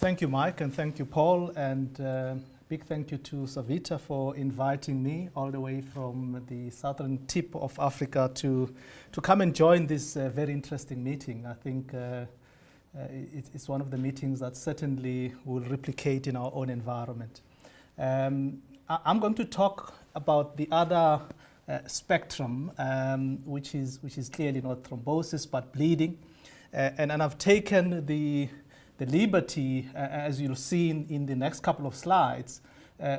Thank you, Mike, and thank you, Paul, and big thank you to Savita for inviting me all the way from the southern tip of Africa to come and join this very interesting meeting. I think it's one of the meetings that certainly will replicate in our own environment. I'm going to talk about the other spectrum, which is clearly not thrombosis but bleeding, and I've taken the liberty, as you'll see in the next couple of slides,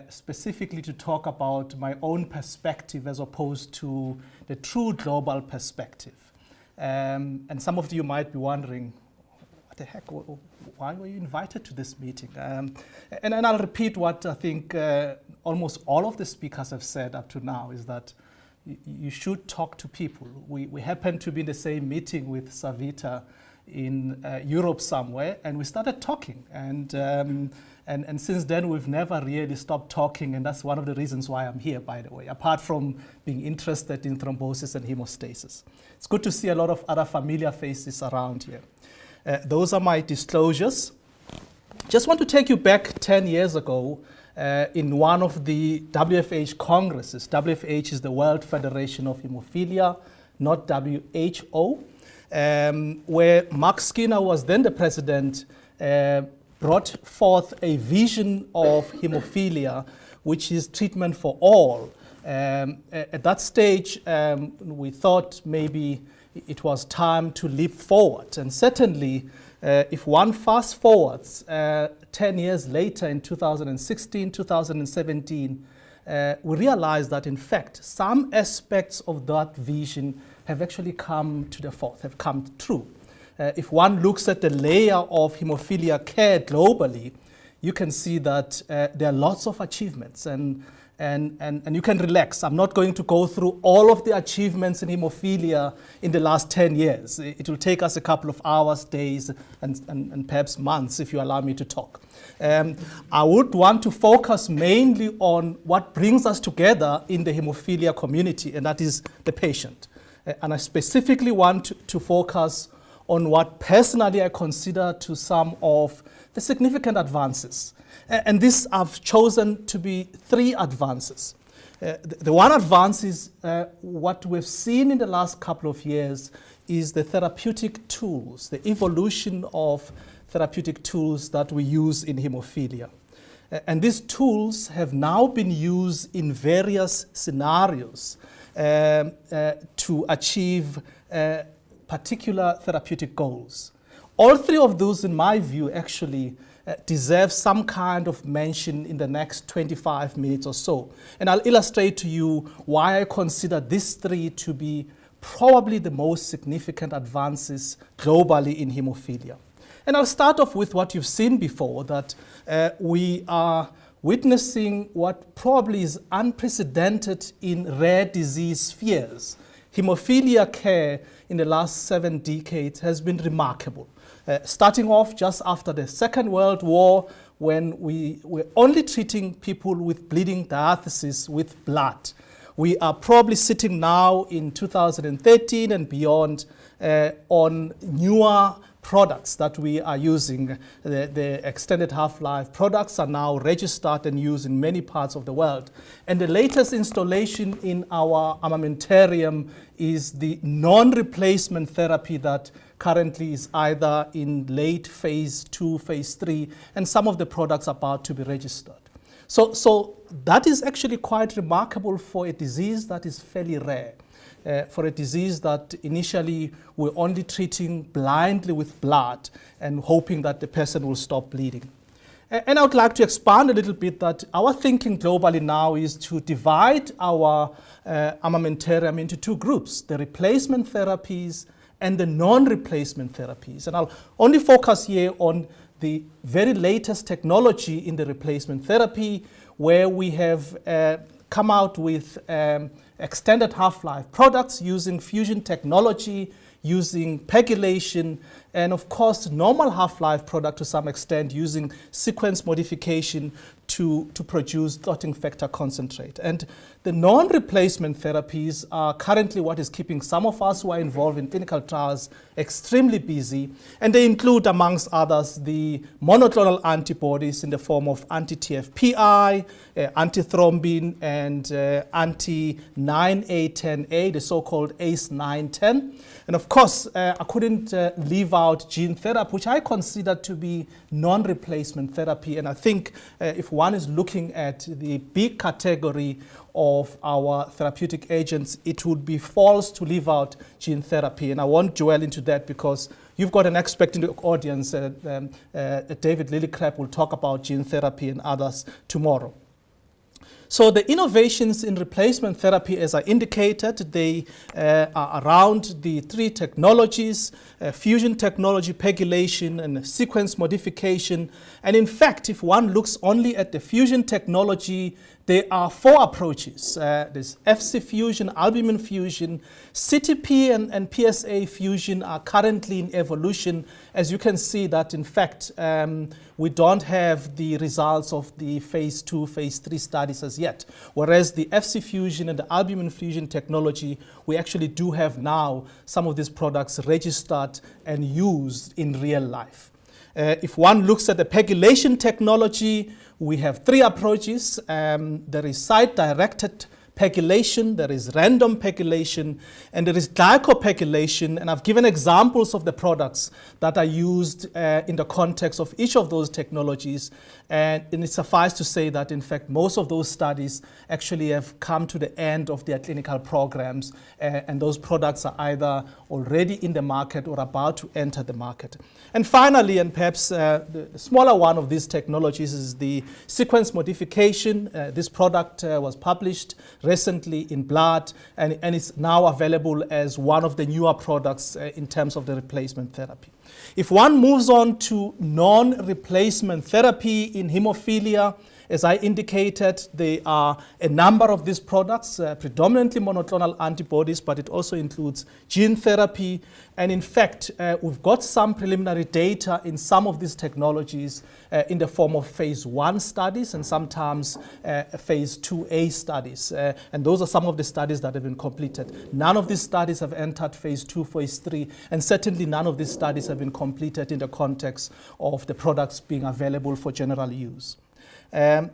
specifically to talk about my own perspective as opposed to the true global perspective. And some of you might be wondering, what the heck, why were you invited to this meeting? And I'll repeat what I think almost all of the speakers have said up to now, is that you should talk to people. We happen to be in the same meeting with Savita in Europe somewhere, and we started talking, and since then we've never really stopped talking, and that's one of the reasons why I'm here, by the way, apart from being interested in thrombosis and hemostasis. It's good to see a lot of other familiar faces around here. Those are my disclosures. Just want to take you back 10 years ago in one of the WFH congresses. WFH is the World Federation of Hemophilia, not WHO. Where Mark Skinner was then the president, brought forth a vision of hemophilia, which is treatment for all. At that stage, we thought maybe it was time to leap forward. And certainly, if one fast forwards 10 years later in 2016, 2017, we realized that in fact, some aspects of that vision have actually come to the fore, have come true. If one looks at the layer of hemophilia care globally, you can see that there are lots of achievements, and you can relax. I'm not going to go through all of the achievements in hemophilia in the last 10 years. It will take us a couple of hours, days, and perhaps months if you allow me to talk. I would want to focus mainly on what brings us together in the hemophilia community, and that is the patient. And I specifically want to focus on what personally I consider to some of the significant advances. And this I've chosen to be 3 advances. The one advance is what we've seen in the last couple of years is the therapeutic tools, the evolution of therapeutic tools that we use in hemophilia. And these tools have now been used in various scenarios to achieve particular therapeutic goals. All 3 of those, in my view, actually deserve some kind of mention in the next 25 minutes or so. And I'll illustrate to you why I consider these 3 to be probably the most significant advances globally in hemophilia. And I'll start off with what you've seen before, that we are witnessing what probably is unprecedented in rare disease spheres. Hemophilia care in the last 7 decades has been remarkable. Starting off just after the Second World War, when we were only treating people with bleeding diathesis with blood. We are probably sitting now in 2013 and beyond on newer products that we are using. The extended half-life products are now registered and used in many parts of the world. And the latest installation in our armamentarium is the non-replacement therapy that currently is either in late phase 2, phase 3, and some of the products are about to be registered. So that is actually quite remarkable for a disease that is fairly rare. For a disease that initially we're only treating blindly with blood and hoping that the person will stop bleeding. And I would like to expand a little bit that our thinking globally now is to divide our armamentarium into 2 groups, the replacement therapies and the non-replacement therapies. And I'll only focus here on the very latest technology in the replacement therapy, where we have come out with extended half-life products using fusion technology, using pegylation, and of course normal half-life product to some extent using sequence modification to produce clotting factor concentrate. And the non-replacement therapies are currently what is keeping some of us who are involved in clinical trials extremely busy. And they include, amongst others, the monoclonal antibodies in the form of anti-TFPI, antithrombin, and anti-9A10A, the so-called ACE910. And of course, I couldn't leave out gene therapy, which I consider to be non-replacement therapy. And I think if one is looking at the big category of our therapeutic agents, it would be false to leave out gene therapy. And I won't dwell into that because you've got an expert in the audience. David Lillicrap will talk about gene therapy and others tomorrow. So the innovations in replacement therapy, as I indicated, they are around the three technologies: fusion technology, pegylation, and sequence modification. And in fact, if one looks only at the fusion technology, there are four approaches. There's FC fusion, albumin fusion, CTP and PSA fusion are currently in evolution. As you can see that, in fact, we don't have the results of the phase 2, phase 3 studies as yet. Whereas the FC fusion and the albumin fusion technology, we actually do have now some of these products registered and used in real life. If one looks at the pegylation technology, we have three approaches. There is site-directed pegylation, there is random pegylation, and there is glycopegylation. And I've given examples of the products that are used in the context of each of those technologies. And it suffices to say that, in fact, most of those studies actually have come to the end of their clinical programs, and those products are either already in the market or about to enter the market. And finally, and perhaps the smaller one of these technologies, is the sequence modification. This product was published recently in Blood, and it's now available as one of the newer products in terms of the replacement therapy. If one moves on to non-replacement therapy in hemophilia, as I indicated, there are a number of these products, predominantly monoclonal antibodies, but it also includes gene therapy. And in fact, we've got some preliminary data in some of these technologies in the form of phase 1 studies and sometimes phase 2A studies. And those are some of the studies that have been completed. None of these studies have entered phase 2, phase 3, and certainly none of these studies have been completed in the context of the products being available for general use. The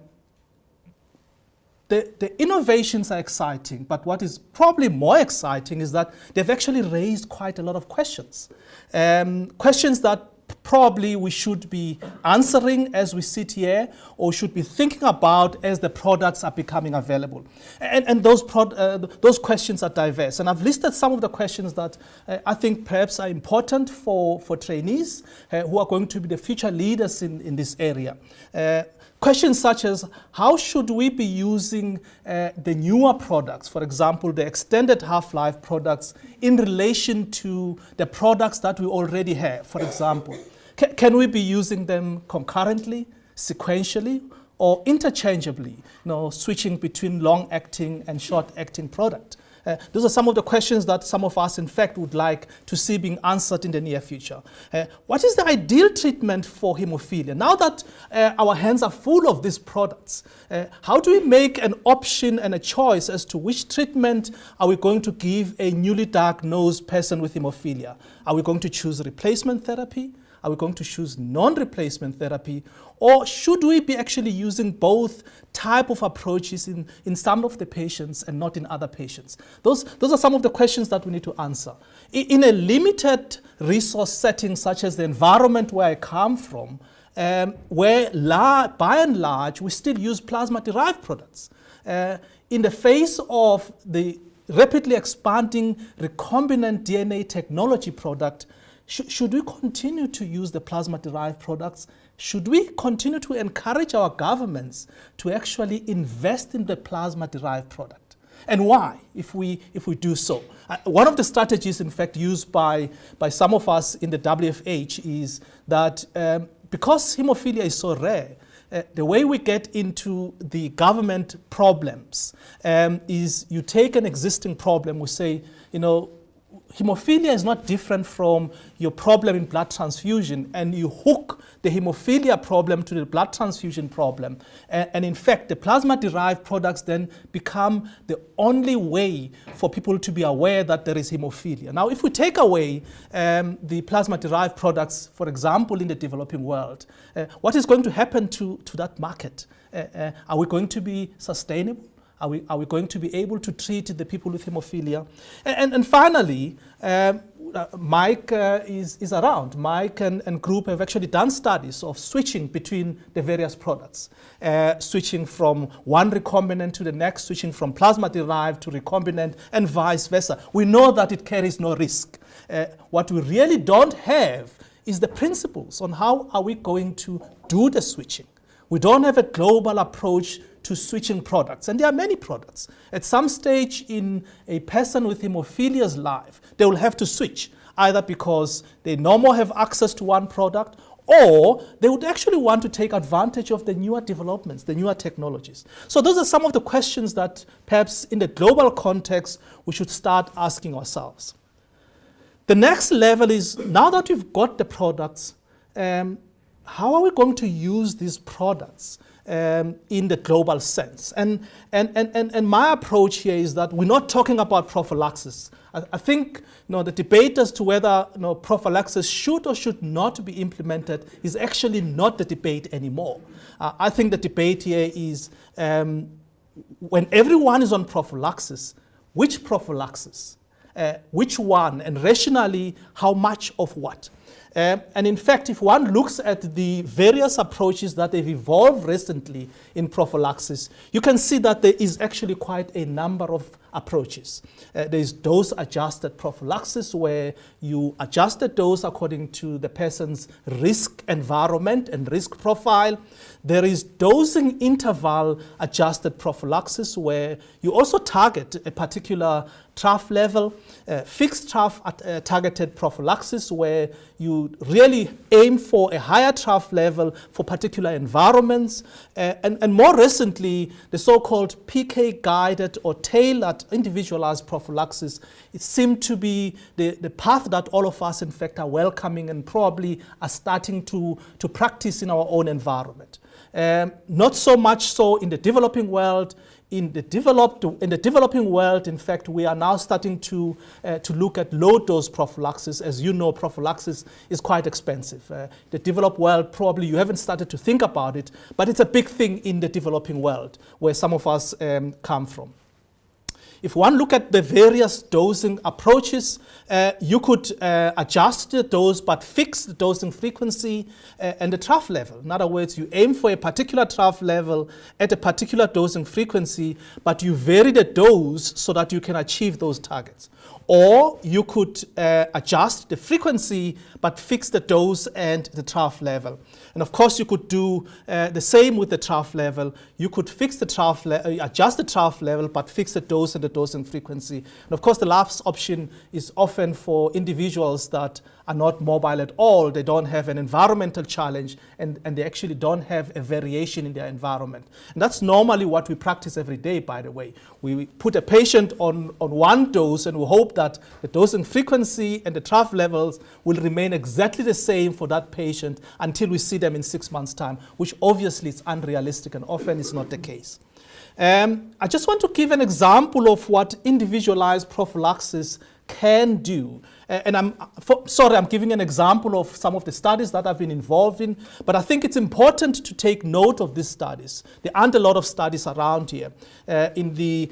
innovations are exciting, but what is probably more exciting is that they've actually raised quite a lot of questions. Questions that probably we should be answering as we sit here, or should be thinking about as the products are becoming available. And those questions are diverse. And I've listed some of the questions that I think perhaps are important for trainees who are going to be the future leaders in this area. Questions such as, how should we be using the newer products, for example, the extended half-life products, in relation to the products that we already have? For example, can we be using them concurrently, sequentially, or interchangeably, switching between long-acting and short-acting product? Those are some of the questions that some of us, in fact, would like to see being answered in the near future. What is the ideal treatment for hemophilia? Now that our hands are full of these products, how do we make an option and a choice as to which treatment are we going to give a newly diagnosed person with hemophilia? Are we going to choose replacement therapy? Are we going to choose non-replacement therapy? Or should we be actually using both type of approaches in some of the patients and not in other patients? Those are some of the questions that we need to answer. In a limited resource setting, such as the environment where I come from, where by and large we still use plasma-derived products. In the face of the rapidly expanding recombinant DNA technology product, should we continue to use the plasma-derived products? Should we continue to encourage our governments to actually invest in the plasma-derived product? And why, if we do so? One of the strategies, in fact, used by some of us in the WFH is that because hemophilia is so rare, the way we get into the government problems is you take an existing problem, we say, hemophilia is not different from your problem in blood transfusion, and you hook the hemophilia problem to the blood transfusion problem. And in fact, the plasma-derived products then become the only way for people to be aware that there is hemophilia. Now, if we take away the plasma-derived products, for example, in the developing world, what is going to happen to that market? Are we going to be sustainable? Are we going to be able to treat the people with hemophilia? And finally, Mike is around. Mike and group have actually done studies of switching between the various products, switching from one recombinant to the next, switching from plasma-derived to recombinant, and vice versa. We know that it carries no risk. What we really don't have is the principles on how are we going to do the switching. We don't have a global approach to switching products, and there are many products. At some stage in a person with hemophilia's life, they will have to switch, either because they no more have access to one product, or they would actually want to take advantage of the newer developments, the newer technologies. So those are some of the questions that perhaps in the global context we should start asking ourselves. The next level is, now that we've got the products, how are we going to use these products in the global sense? And my approach here is that we're not talking about prophylaxis. I think the debate as to whether prophylaxis should or should not be implemented is actually not the debate anymore. I think the debate here is when everyone is on prophylaxis, which prophylaxis? Which one, and rationally, how much of what? And in fact, if one looks at the various approaches that have evolved recently in prophylaxis, you can see that there is actually quite a number of approaches. There is dose-adjusted prophylaxis, where you adjust the dose according to the person's risk environment and risk profile. There is dosing interval adjusted prophylaxis, where you also target a particular trough level. Fixed trough targeted prophylaxis, where you really aim for a higher trough level for particular environments. And more recently, the so-called PK-guided or tailored individualized prophylaxis, it seemed to be the path that all of us, in fact, are welcoming and probably are starting to practice in our own environment. Not so much so in the developing world. In the developing world, in fact, we are now starting to look at low-dose prophylaxis. As you know, prophylaxis is quite expensive. The developed world, probably you haven't started to think about it, but it's a big thing in the developing world, where some of us come from. If one look at the various dosing approaches, you could adjust the dose but fix the dosing frequency and the trough level. In other words, you aim for a particular trough level at a particular dosing frequency, but you vary the dose so that you can achieve those targets. Or you could adjust the frequency but fix the dose and the trough level. And of course, you could do the same with the trough level. You could fix the trough adjust the trough level but fix the dose and the dosing frequency. And of course, the last option is often for individuals that are not mobile at all. They don't have an environmental challenge, and they actually don't have a variation in their environment. And that's normally what we practice every day, by the way. We put a patient on one dose, and we hope that the dosing frequency and the trough levels will remain exactly the same for that patient until we see them in 6 months' time, which obviously is unrealistic and often is not the case. I just want to give an example of what individualized prophylaxis can do. And I'm giving an example of some of the studies that I've been involved in, but I think it's important to take note of these studies. There aren't a lot of studies around here. In the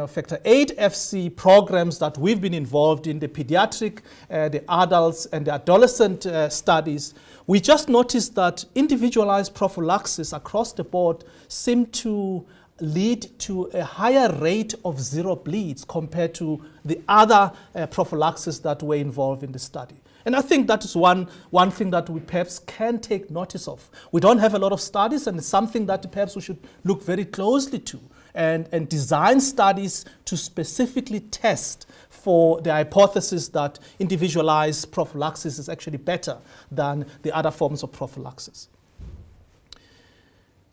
Factor 8 FC programs that we've been involved in, the pediatric, the adults, and the adolescent studies, we just noticed that individualized prophylaxis across the board seem to lead to a higher rate of zero bleeds compared to the other prophylaxis that were involved in the study. And I think that is one thing that we perhaps can take notice of. We don't have a lot of studies, and it's something that perhaps we should look very closely to and design studies to specifically test for the hypothesis that individualized prophylaxis is actually better than the other forms of prophylaxis.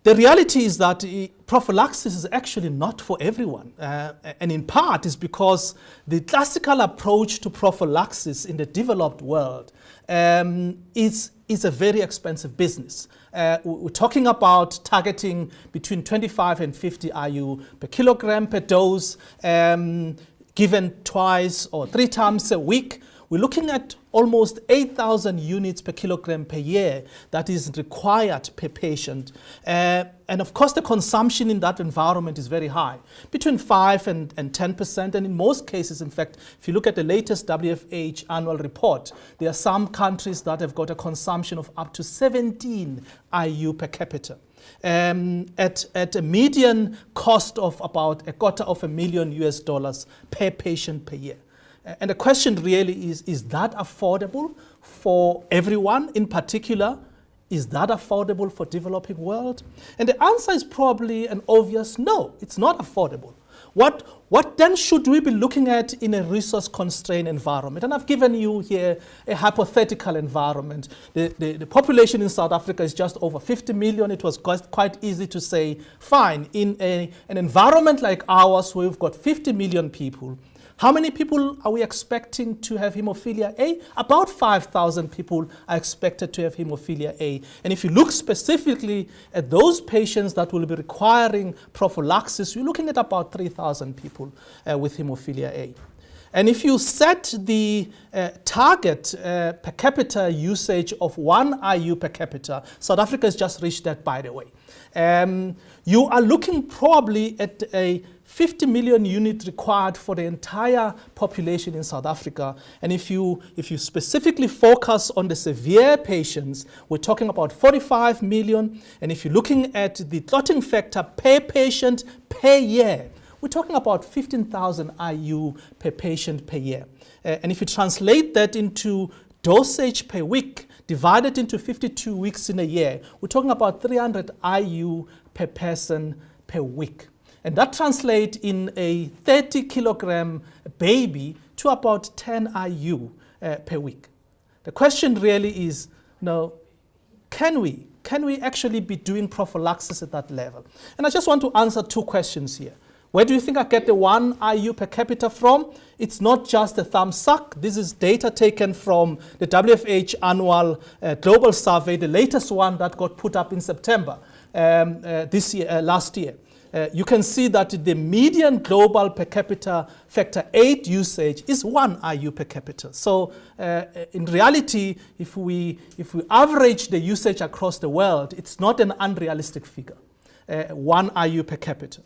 The reality is that prophylaxis is actually not for everyone. And in part is because the classical approach to prophylaxis in the developed world is a very expensive business. We're talking about targeting between 25 and 50 IU per kilogram per dose, given twice or 3 times a week. We're looking at almost 8,000 units per kilogram per year that is required per patient. And of course, the consumption in that environment is very high, between 5 and 10%. And in most cases, in fact, if you look at the latest WFH annual report, there are some countries that have got a consumption of up to 17 IU per capita. At a median cost of about $250,000 per patient per year. And the question really is that affordable for everyone in particular? Is that affordable for developing world? And the answer is probably an obvious no, it's not affordable. What then should we be looking at in a resource-constrained environment? And I've given you here a hypothetical environment. The population in South Africa is just over 50 million. It was quite easy to say, fine, in an environment like ours where we've got 50 million people, how many people are we expecting to have hemophilia A? About 5,000 people are expected to have hemophilia A. And if you look specifically at those patients that will be requiring prophylaxis, you're looking at about 3,000 people with hemophilia A. And if you set the target per capita usage of 1 IU per capita, South Africa has just reached that, by the way. You are looking probably at a 50 million unit required for the entire population in South Africa. And if you specifically focus on the severe patients, we're talking about 45 million. And if you're looking at the clotting factor per patient per year, we're talking about 15,000 IU per patient per year. And if you translate that into dosage per week, divided into 52 weeks in a year, we're talking about 300 IU per person per week. And that translates in a 30 kilogram baby to about 10 IU per week. The question really is, can we actually be doing prophylaxis at that level? And I just want to answer 2 questions here. Where do you think I get the 1 IU per capita from? It's not just a thumb suck. This is data taken from the WFH annual global survey, the latest one that got put up in September last year. You can see that the median global per capita factor 8 usage is 1 IU per capita. So in reality, if we average the usage across the world, it's not an unrealistic figure, 1 IU per capita.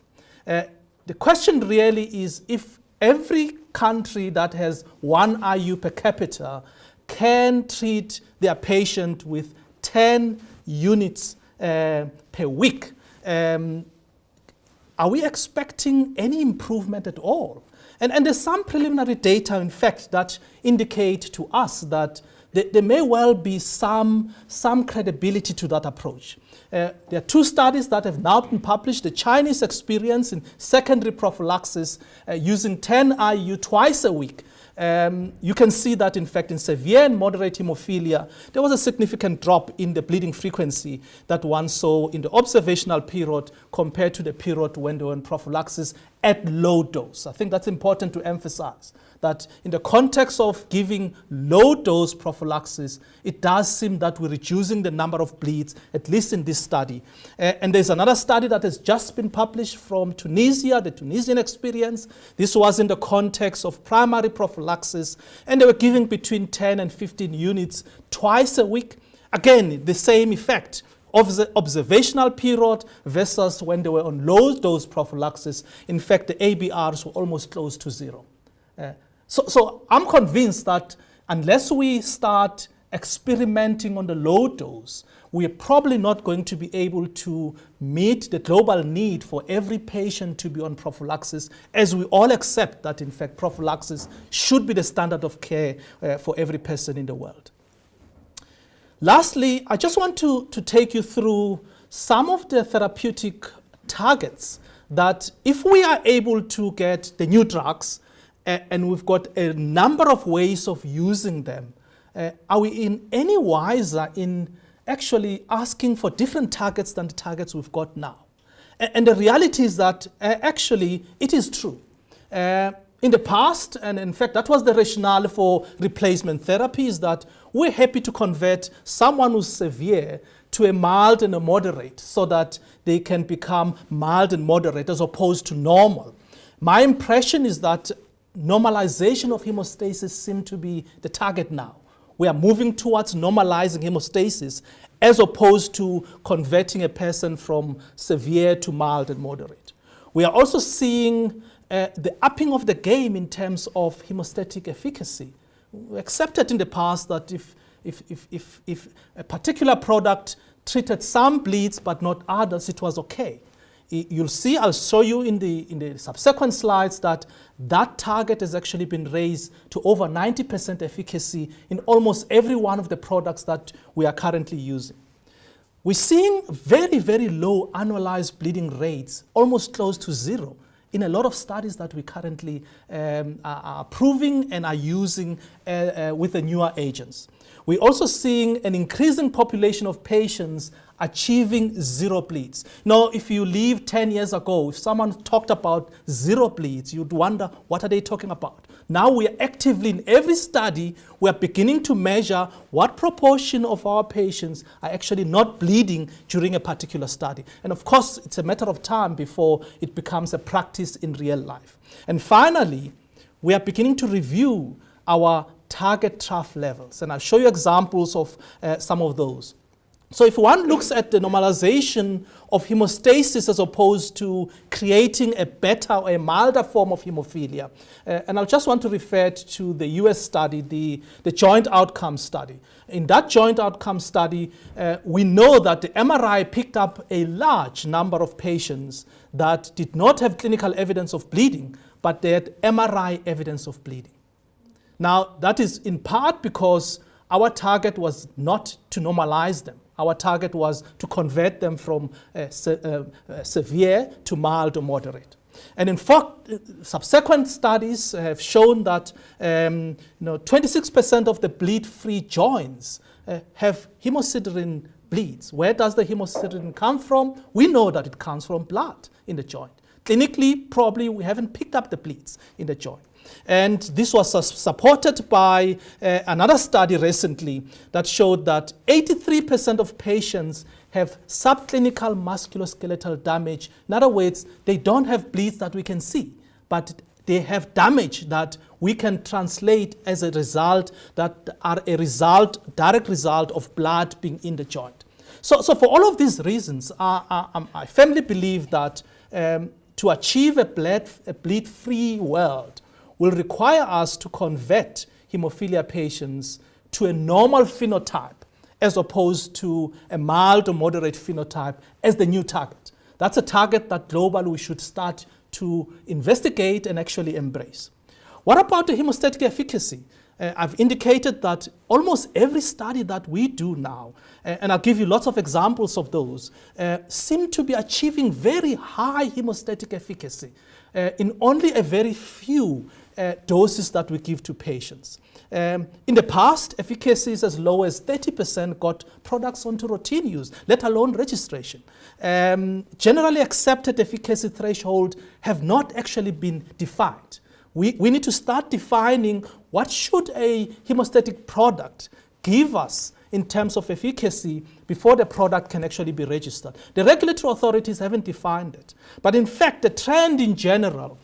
The question really is if every country that has 1 IU per capita can treat their patient with 10 units per week, are we expecting any improvement at all? And there's some preliminary data, in fact, that indicate to us that there may well be some credibility to that approach. There are 2 studies that have now been published. The Chinese experience in secondary prophylaxis using 10 IU twice a week. You can see that, in fact, in severe and moderate hemophilia, there was a significant drop in the bleeding frequency that one saw in the observational period compared to the period when they were in prophylaxis at low dose. I think that's important to emphasize, that in the context of giving low-dose prophylaxis, it does seem that we're reducing the number of bleeds, at least in this study. And there's another study that has just been published from Tunisia, the Tunisian experience. This was in the context of primary prophylaxis, and they were giving between 10 and 15 units twice a week. Again, the same effect of the observational period versus when they were on low-dose prophylaxis. In fact, the ABRs were almost close to 0. So I'm convinced that unless we start experimenting on the low dose, we're probably not going to be able to meet the global need for every patient to be on prophylaxis, as we all accept that, in fact, prophylaxis should be the standard of care for every person in the world. Lastly, I just want to take you through some of the therapeutic targets that, if we are able to get the new drugs, and we've got a number of ways of using them, are we in any wiser in actually asking for different targets than the targets we've got now. And the reality is that actually it is true. In the past, and in fact that was the rationale for replacement therapy, is that we're happy to convert someone who's severe to a mild and a moderate so that they can become mild and moderate as opposed to normal. My impression is that normalization of hemostasis seems to be the target now. We are moving towards normalizing hemostasis as opposed to converting a person from severe to mild and moderate. We are also seeing the upping of the game in terms of hemostatic efficacy. We accepted in the past that if a particular product treated some bleeds but not others, it was okay. You'll see, I'll show you in the subsequent slides that target has actually been raised to over 90% efficacy in almost every one of the products that we are currently using. We're seeing very, very low annualized bleeding rates, almost close to zero, in a lot of studies that we currently are approving and are using with the newer agents. We're also seeing an increasing population of patients achieving zero bleeds. Now, if you leave 10 years ago, if someone talked about zero bleeds, you'd wonder, what are they talking about? Now we are actively, in every study, we are beginning to measure what proportion of our patients are actually not bleeding during a particular study. And of course, it's a matter of time before it becomes a practice in real life. And finally, we are beginning to review our target trough levels. And I'll show you examples of some of those. So if one looks at the normalization of hemostasis as opposed to creating a better or a milder form of hemophilia, and I just want to refer to the US study, the joint outcome study. In that joint outcome study, we know that the MRI picked up a large number of patients that did not have clinical evidence of bleeding, but they had MRI evidence of bleeding. Now, that is in part because our target was not to normalize them. Our target was to convert them from severe to mild or moderate. And in fact, subsequent studies have shown that 26% of the bleed-free joints have hemosiderin bleeds. Where does the hemosiderin come from? We know that it comes from blood in the joint. Clinically, probably we haven't picked up the bleeds in the joint. And this was supported by another study recently that showed that 83% of patients have subclinical musculoskeletal damage. In other words, they don't have bleeds that we can see, but they have damage that we can translate as a result, that are a result, direct result of blood being in the joint. So for all of these reasons, I firmly believe that to achieve a bleed-free world will require us to convert hemophilia patients to a normal phenotype as opposed to a mild or moderate phenotype as the new target. That's a target that globally we should start to investigate and actually embrace. What about the hemostatic efficacy? I've indicated that almost every study that we do now, and I'll give you lots of examples of those, seem to be achieving very high hemostatic efficacy in only a very few doses that we give to patients. In the past, efficacy is as low as 30% got products onto routine use, let alone registration. Generally accepted efficacy thresholds have not actually been defined. We need to start defining what should a hemostatic product give us in terms of efficacy before the product can actually be registered. The regulatory authorities haven't defined it. But in fact, the trend in general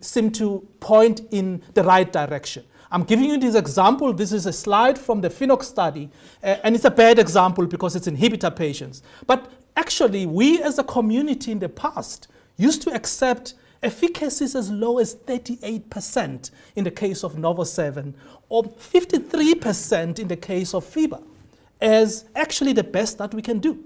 seem to point in the right direction. I'm giving you this example. This is a slide from the PHENOX study, and it's a bad example because it's inhibitor patients. But actually, we as a community in the past used to accept efficacies as low as 38% in the case of Novo7 or 53% in the case of FIBA as actually the best that we can do.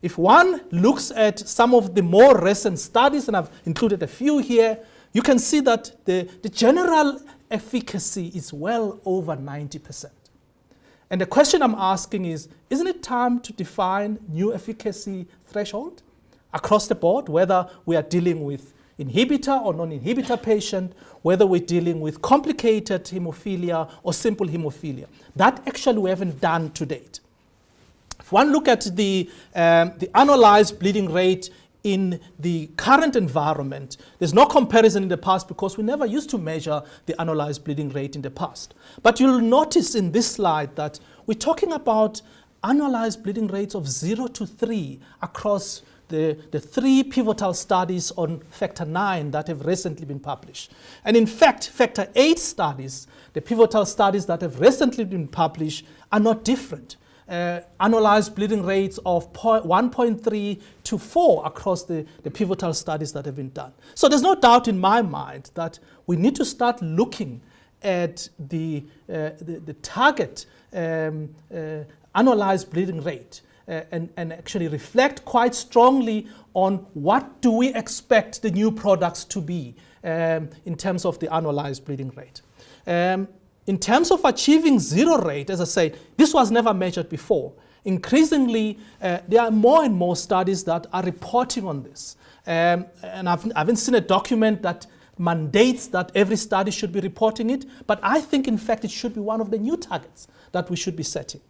If one looks at some of the more recent studies, and I've included a few here, you can see that the general efficacy is well over 90%. And the question I'm asking is, isn't it time to define new efficacy threshold across the board, whether we are dealing with inhibitor or non-inhibitor patient, whether we're dealing with complicated hemophilia or simple hemophilia? That actually we haven't done to date. If one look at the annualized bleeding rate in the current environment, there's no comparison in the past because we never used to measure the annualized bleeding rate in the past. But you'll notice in this slide that we're talking about annualized bleeding rates of 0 to 3 across the 3 pivotal studies on factor 9 that have recently been published. And in fact, factor 8 studies, the pivotal studies that have recently been published, are not different. Annualized bleeding rates of 1.3 to 4 across the pivotal studies that have been done. So there's no doubt in my mind that we need to start looking at the target annualized bleeding rate and actually reflect quite strongly on what do we expect the new products to be in terms of the annualized bleeding rate. In terms of achieving 0 rate, as I say, this was never measured before. Increasingly, there are more and more studies that are reporting on this. And I haven't seen a document that mandates that every study should be reporting it, but I think, in fact, it should be one of the new targets that we should be setting.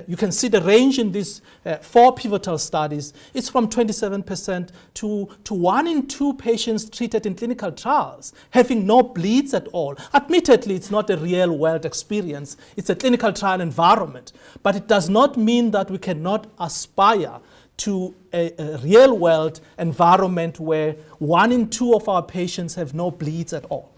You can see the range in these 4 pivotal studies. It's from 27% to 1 in 2 patients treated in clinical trials having no bleeds at all. Admittedly, it's not a real world experience. It's a clinical trial environment. But it does not mean that we cannot aspire to a real world environment where 1 in 2 of our patients have no bleeds at all.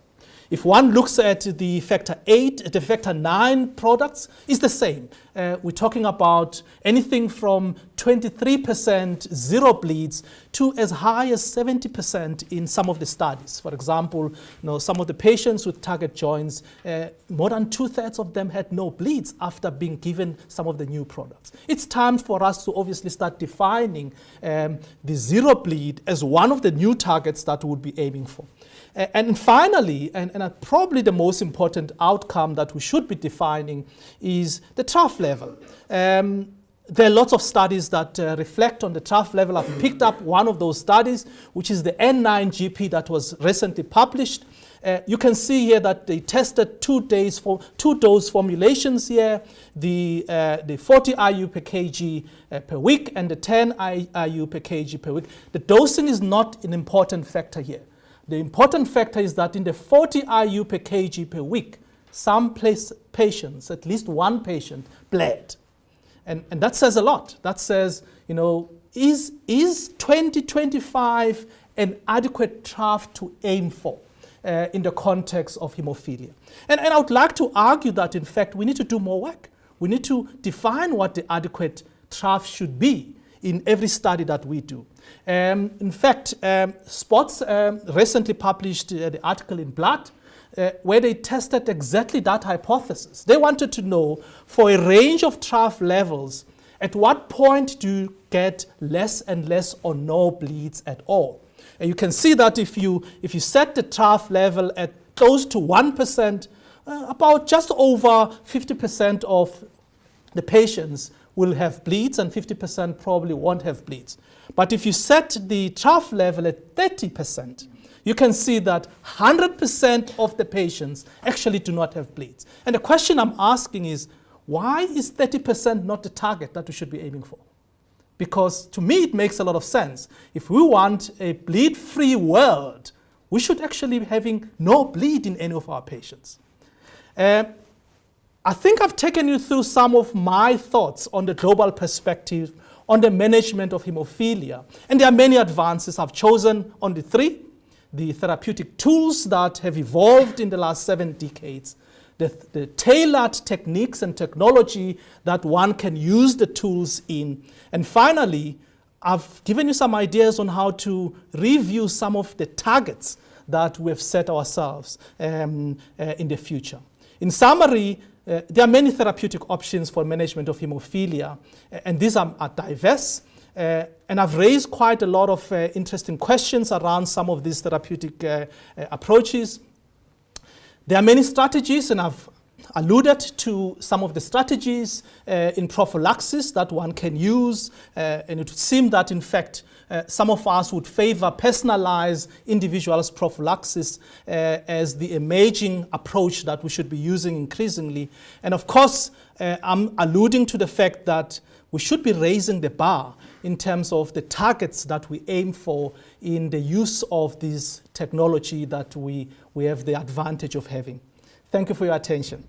If one looks at the factor 8, the factor 9 products, it's the same. We're talking about anything from 23% 0 bleeds to as high as 70% in some of the studies. For example, some of the patients with target joints, more than 2/3 of them had no bleeds after being given some of the new products. It's time for us to obviously start defining the 0 bleed as one of the new targets that we would be aiming for. And finally, and probably the most important outcome that we should be defining is the trough level. There are lots of studies that reflect on the trough level. I've picked up one of those studies, which is the N9GP that was recently published. You can see here that they tested 2 dose formulations here, the 40 IU per kg per week and the 10 IU per kg per week. The dosing is not an important factor here. The important factor is that in the 40 IU per kg per week, some patients, at least one patient, bled. And that says a lot. That says, is 2025 an adequate trough to aim for in the context of hemophilia? And I would like to argue that, in fact, we need to do more work. We need to define what the adequate trough should be in every study that we do. In fact, Sports recently published the article in Blood where they tested exactly that hypothesis. They wanted to know, for a range of trough levels, at what point do you get less and less or no bleeds at all? And you can see that if you set the trough level at close to 1%, about just over 50% of the patients will have bleeds and 50% probably won't have bleeds. But if you set the trough level at 30%, you can see that 100% of the patients actually do not have bleeds. And the question I'm asking is, why is 30% not the target that we should be aiming for? Because to me, it makes a lot of sense. If we want a bleed-free world, we should actually be having no bleed in any of our patients. I think I've taken you through some of my thoughts on the global perspective on the management of hemophilia. And there are many advances. I've chosen only 3. The therapeutic tools that have evolved in the last 7 decades, the tailored techniques and technology that one can use the tools in. And finally, I've given you some ideas on how to review some of the targets that we've set ourselves in the future. In summary, there are many therapeutic options for management of hemophilia, and these are diverse. And I've raised quite a lot of interesting questions around some of these therapeutic approaches. There are many strategies, and I've alluded to some of the strategies in prophylaxis that one can use. And it would seem that, in fact, some of us would favor personalized individualized prophylaxis as the emerging approach that we should be using increasingly. And of course, I'm alluding to the fact that we should be raising the bar in terms of the targets that we aim for in the use of this technology that we have the advantage of having. Thank you for your attention.